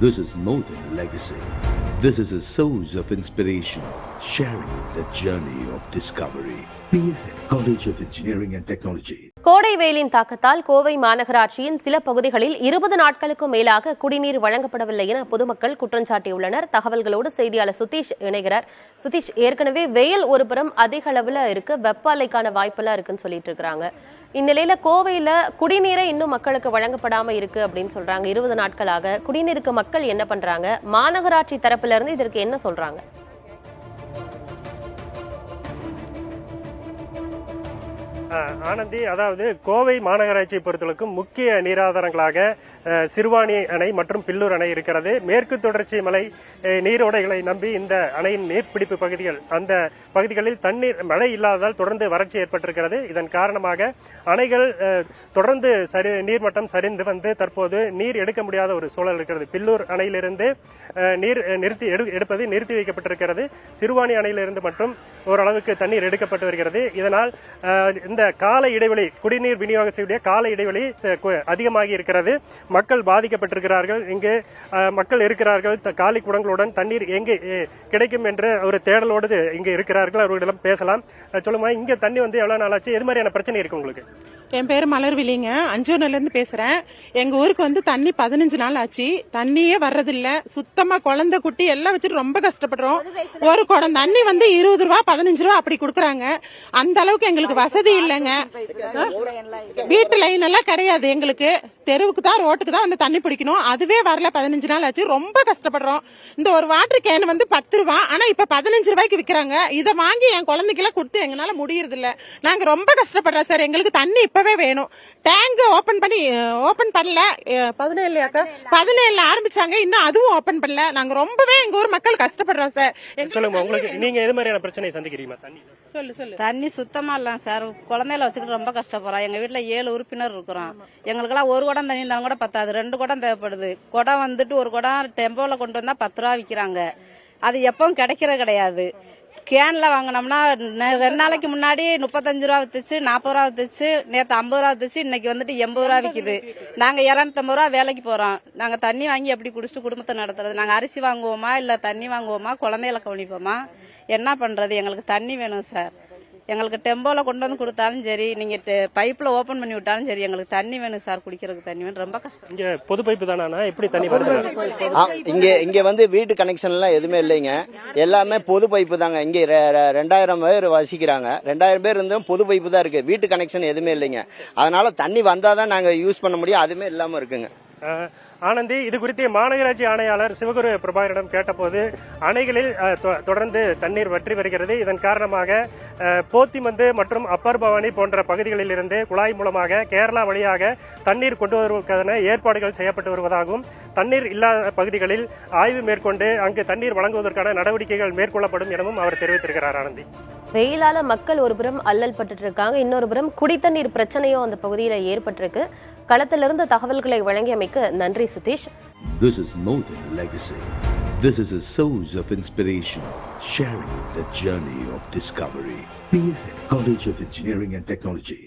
This is more than legacy. This is a source of inspiration, sharing the journey of discovery. PSN College of Engineering and Technology. கோடை வெயிலின் தாக்கத்தால் கோவை மாநகராட்சியின் சில பகுதிகளில் 20 நாட்களுக்கும் மேலாக குடிநீர் வழங்கப்படவில்லை என பொதுமக்கள் குற்றம் சாட்டியுள்ளனர். தகவல்களோடு செய்தியாளர் சுதீஷ் இணைகிறார். சுதீஷ், ஏற்கனவே வெயில் ஒரு புறம் அதிக அளவில் இருக்கு, வெப்ப அலைக்கான வாய்ப்பெல்லாம் இருக்குன்னு சொல்லிட்டு இருக்காங்க. இந்நிலையில கோவையில குடிநீரை இன்னும் மக்களுக்கு வழங்கப்படாம இருக்கு அப்படின்னு சொல்றாங்க. 20 நாட்களாக குடிநீருக்கு மக்கள் என்ன பண்றாங்க? மாநகராட்சி தரப்புல இருந்து இதற்கு என்ன சொல்றாங்க? ஆனந்தி, அதாவது கோவை மாநகராட்சியை பொறுத்தவரைக்கும் முக்கிய நீராதாரங்களாக சிறுவாணி அணை மற்றும் பில்லூர் அணை இருக்கிறது. மேற்கு தொடர்ச்சி மலை நீரோடைகளை நம்பி இந்த அணையின் நீர்பிடிப்பு பகுதிகள், அந்த பகுதிகளில் தண்ணீர் மழை இல்லாததால் தொடர்ந்து வறட்சி ஏற்பட்டிருக்கிறது. இதன் காரணமாக அணைகள் தொடர்ந்து நீர்மட்டம் சரிந்து வந்து தற்போது நீர் எடுக்க முடியாத ஒரு சூழல் இருக்கிறது. பில்லூர் அணையிலிருந்து நீர் எடுப்பது நிறுத்தி வைக்கப்பட்டிருக்கிறது. சிறுவாணி அணையிலிருந்து மட்டும் ஓரளவுக்கு தண்ணீர் எடுக்கப்பட்டு வருகிறது. இதனால் இந்த கால இடைவெளி, குடிநீர் விநியோக செய்ய கால இடைவெளி அதிகமாகி இருக்கிறது. மக்கள் பாதிக்கப்பட்டிருக்கிறார்கள். இங்கு மக்கள் இருக்கிறார்கள், காலி குடங்களுடன் தண்ணீர் எங்கே கிடைக்கும் என்ற ஒரு தேடலோடு இங்கு இருக்கிறார்கள். அவர்களிடம் பேசலாம். சொல்லுமா, இங்க தண்ணி வந்து எவ்வளவு நாள் ஆச்சு? எது மாதிரியான பிரச்சனை இருக்கு உங்களுக்கு? என் பேரு மலர்விழிங்க, அஞ்சூர்ல இருந்து பேசுறேன். எங்க ஊருக்கு வந்து தண்ணி 15 நாள் ஆச்சு. தண்ணியே வர்றதில்ல. சுத்தமா குழந்தை குட்டி எல்லாம் வச்சுட்டு ரொம்ப கஷ்டப்படுறோம். ஒரு குடம் தண்ணி வந்து 20 ரூபா 15 ரூபா அப்படி குடுக்கறாங்க. அந்த அளவுக்கு எங்களுக்கு வசதி இல்லைங்க. வீட்டு லைன் எல்லாம் கிடையாது. எங்களுக்கு தெருவுக்கு தான், ரோட்டுக்கு தான் வந்து தண்ணி பிடிக்கணும். அதுவே வரல. 15 நாள் ஆச்சு. ரொம்ப கஷ்டப்படுறோம். இந்த ஒரு வாட்டர் கேன் வந்து 10 ரூபா, ஆனா இப்ப 15 ரூபாய்க்கு விக்கிறாங்க. இதை வாங்கி என் குழந்தைக்கு எல்லாம் கொடுத்து எங்களால முடியறது இல்ல. நாங்க ரொம்ப கஷ்டப்படுறோம் சார். எங்களுக்கு தண்ணி இப்பவே வேணும். டேங்க் ஓபன் பண்ணல. 17 ஆரம்பிச்சாங்க, இன்னும் அதுவும் ஓபன் பண்ணல. நாங்க ரொம்பவே எங்க ஊர் மக்கள் கஷ்டப்படுறோம் சார். சொல்லுங்க, உங்களுக்கு நீங்க எது மாதிரியான பிரச்சனை சந்திக்கிறீங்க? தண்ணி சொல்லு. தண்ணி சுத்தமா இல்ல சார். குழந்தையில வச்சுக்கிட்டு ரொம்ப கஷ்டப்படுறோம். எங்க வீட்டுல 7 உறுப்பினர் இருக்கிறோம். எங்களுக்கெல்லாம் ஒரு குடம் தண்ணி இருந்தாலும் கூட பத்தாது. 2 குடம் தேவைப்படுது. குடம் வந்துட்டு ஒரு குடம் டெம்போல கொண்டு வந்தா 10 ரூபா விக்கிறாங்க. அது எப்பவும் கிடையாது. கேன்ல வாங்கினோம்னா 2 நாளைக்கு முன்னாடி 35 ரூபா வித்துச்சு, 40 ரூபா வித்துச்சு, நேற்று 50 ரூபா வித்துச்சு, இன்னைக்கு வந்துட்டு 80 ரூபா விக்குது. நாங்க 250 ரூபா வேலைக்கு போறோம். நாங்க தண்ணி வாங்கி எப்படி குடிச்சிட்டு குடும்பத்தை நடத்துறது? நாங்க அரிசி வாங்குவோமா, இல்ல தண்ணி வாங்குவோமா, குழந்தைகளை கவனிப்போமா? என்ன பண்றது? எங்களுக்கு தண்ணி வேணும் சார். எங்களுக்கு டெம்போல கொண்டு வந்து கொடுத்தாலும் சரி, நீங்க பைப்ல ஓபன் பண்ணி விட்டாலும் சரி, எங்களுக்கு தண்ணி வேணும் சார். குடிக்கிறதுக்கு தண்ணி வேணும். ரொம்ப கஷ்டம். இங்க பொது பைப்பு தானா? எப்படி தண்ணி வருது? இங்க வந்து வீட்டு கனெக்ஷன் எல்லாம் எதுவுமே இல்லைங்க. எல்லாமே பொது பைப்பு தாங்க. இங்க 2000 பேர் வசிக்கிறாங்க. 2000 பேர் இருந்தும் பொது பைப்பு தான் இருக்கு. வீட்டு கனெக்ஷன் எதுவுமே இல்லைங்க. அதனால தண்ணி வந்தாதான் நாங்க யூஸ் பண்ண முடியும். அதுவுமே இல்லாம இருக்குங்க. ஆனந்தி, இது குறித்து மாநகராட்சி ஆணையாளர் சிவகுரு பிரபாகரிடம் கேட்டபோது அணைகளில் தொடர்ந்து தண்ணீர் வற்றி வருகிறது. இதன் காரணமாக போத்திமந்து மற்றும் அப்பர் பவானி போன்ற பகுதிகளில் இருந்து குழாய் மூலமாக கேரளா வழியாக தண்ணீர் கொண்டு வருவதற்கான ஏற்பாடுகள் செய்யப்பட்டு வருவதாகவும், தண்ணீர் இல்லாத பகுதிகளில் ஆய்வு மேற்கொண்டு அங்கு தண்ணீர் வழங்குவதற்கான நடவடிக்கைகள் மேற்கொள்ளப்படும் எனவும் அவர் தெரிவித்திருக்கிறார். ஆனந்தி, வெயிலால மக்கள் ஒரு புறம் அல்லல் பட்டு இருக்காங்க, இன்னொரு புறம் குடித்தண்ணீர் பிரச்சனையும் அந்த பகுதியில ஏற்பட்டிருக்கு. களத்திலிருந்து தகவல்களை வழங்கியமைக்கு நன்றி Sudhish. This is more than legacy. This is a source of inspiration, sharing the journey of discovery. PSN College of Engineering and Technology.